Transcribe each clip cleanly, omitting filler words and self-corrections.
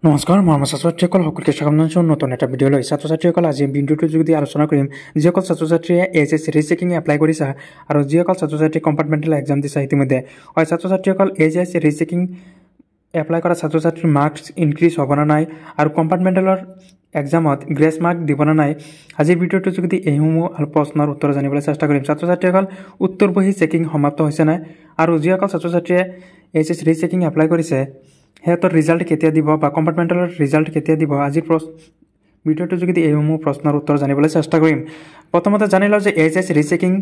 নমস্কাৰ মই ছাত্ৰছাত্ৰীসকল সকলোকে স্বাগতম জনাইছোঁ নতুন এটা ভিডিঅ'লৈ। ছাত্ৰছাত্ৰীসকল আজি ভিডিঅ'টোৰ যোগেদি আলোচনা কৰিম যিসকল ছাত্ৰছাত্ৰীয়ে এইচএছচি ৰিচেকিং এপ্লাই কৰিছা আৰু যিসকল ছাত্ৰছাত্ৰী কম্পাৰ্টমেণ্টেল এক্সাম দিছা ইতিমধ্যে হয় ছাত্ৰছাত্ৰীসকল এইচএছচি ৰিচেকিং এপ্লাই কৰা ছাত্ৰছাত্ৰীৰ মাৰ্কছ ইনক্ৰিজ হ'ব না নাই আৰু কম্পাৰ্টমেণ্টেলৰ এক্সামত গ্ৰেছ মাৰ্ক দিব না নাই আজিৰ ভিডিঅ'টোৰ যোগেদি এইসমূহ প্ৰশ্নৰ উত্তৰ জানিবলৈ চেষ্টা কৰিম। ছাত্ৰছাত্ৰীসকল উত্তৰ বহী চেকিং সমাপ্ত হৈছে নাই আৰু যিসকল ছাত্ৰছাত্ৰীয়ে এইচএছচি ৰিচেকিং এপ্লাই কৰিছে সিহঁতৰ ৰিজাল্ট কেতিয়া দিব বা কম্পাৰ্টমেণ্টেলৰ ৰিজাল্ট কেতিয়া দিব আজিৰ ভিডিঅ'টোৰ যোগেদি এইসমূহ প্ৰশ্নৰ উত্তৰ জানিবলৈ চেষ্টা কৰিম। প্ৰথমতে জানি লওঁ যে এইচএছচি ৰিচেকিং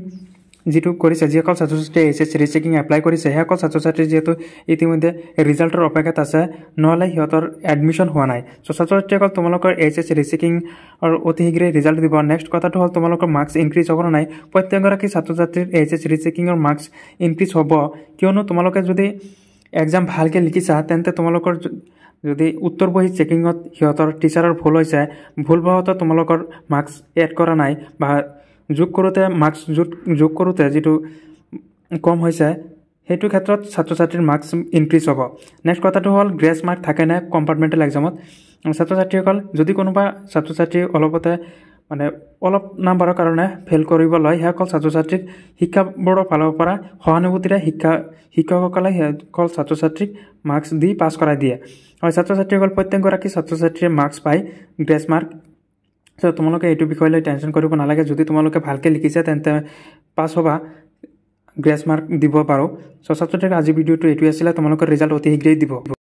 যিটো কৰিছে যিসকল ছাত্ৰছাত্ৰীয়ে এইচএছচি ৰিচেকিং এপ্লাই কৰিছে সেইসকল ছাত্ৰছাত্ৰী যিহেতু ইতিমধ্যে ৰিজাল্টৰ অপেক্ষাত আছে নহ'লে সিহঁতৰ এডমিশ্যন হোৱা নাই। চ' ছাত্ৰছাত্ৰীসকল তোমালোকৰ এইচএছচি ৰিচেকিং অতি শীঘ্ৰেই ৰিজাল্ট দিব। নেক্সট কথাটো হ'ল তোমালোকৰ মাৰ্কছ ইনক্ৰিজ হ'ব নাই। প্ৰত্যেকগৰাকী ছাত্ৰছাত্ৰীৰ এইচএছচি ৰিচেকিঙৰ মাৰ্কছ ইনক্ৰিজ হ'ব, কিয়নো তোমালোকে যদি এক্সাম ভালকৈ লিখিছা তেন্তে তোমালোকৰ যদি উত্তৰ বহী চেকিঙত সিহঁতৰ টিচাৰৰ ভুল হৈছে ভুলবশতঃ তোমালোকৰ মাৰ্কছ এড কৰা নাই বা যোগ কৰোঁতে মাৰ্কছ যোগ কৰোঁতে যিটো কম হৈছে সেইটো ক্ষেত্ৰত ছাত্ৰছাত্ৰীৰ মাৰ্কছ ইনক্ৰিজ হ'ব। নেক্সট কথাটো হ'ল গ্ৰেছ মাৰ্ক থাকেনে কম্পাৰ্টমেণ্টেল এক্সামত। ছাত্ৰছাত্ৰীসকল যদি কোনোবা ছাত্ৰছাত্ৰী অলপ নাম্বাৰৰ কাৰণে ফেইল কৰিব লয় সেইসকল ছাত্ৰছাত্ৰীক শিক্ষা বোৰ্ডৰ ফালৰ পৰা সহানুভূতিৰে শিক্ষকসকলে সেইসকল ছাত্ৰছাত্ৰীক মাৰ্কছ দি পাছ কৰাই দিয়ে। হয় ছাত্ৰছাত্ৰীসকল প্ৰত্যেকগৰাকী ছাত্ৰছাত্ৰীয়ে মাৰ্কছ পায় গ্ৰেছ মাৰ্ক। চ' তোমালোকে এইটো বিষয় লৈ টেনশ্যন কৰিব নালাগে। যদি তোমালোকে ভালকৈ লিখিছা তেন্তে পাছ হ'বা, গ্ৰেছ মাৰ্ক দিব পাৰোঁ। চ' ছাত্ৰছাত্ৰীক আজি ভিডিঅ'টো এইটোৱে আছিলে। তোমালোকৰ ৰিজাল্ট অতি শীঘ্ৰেই দিব।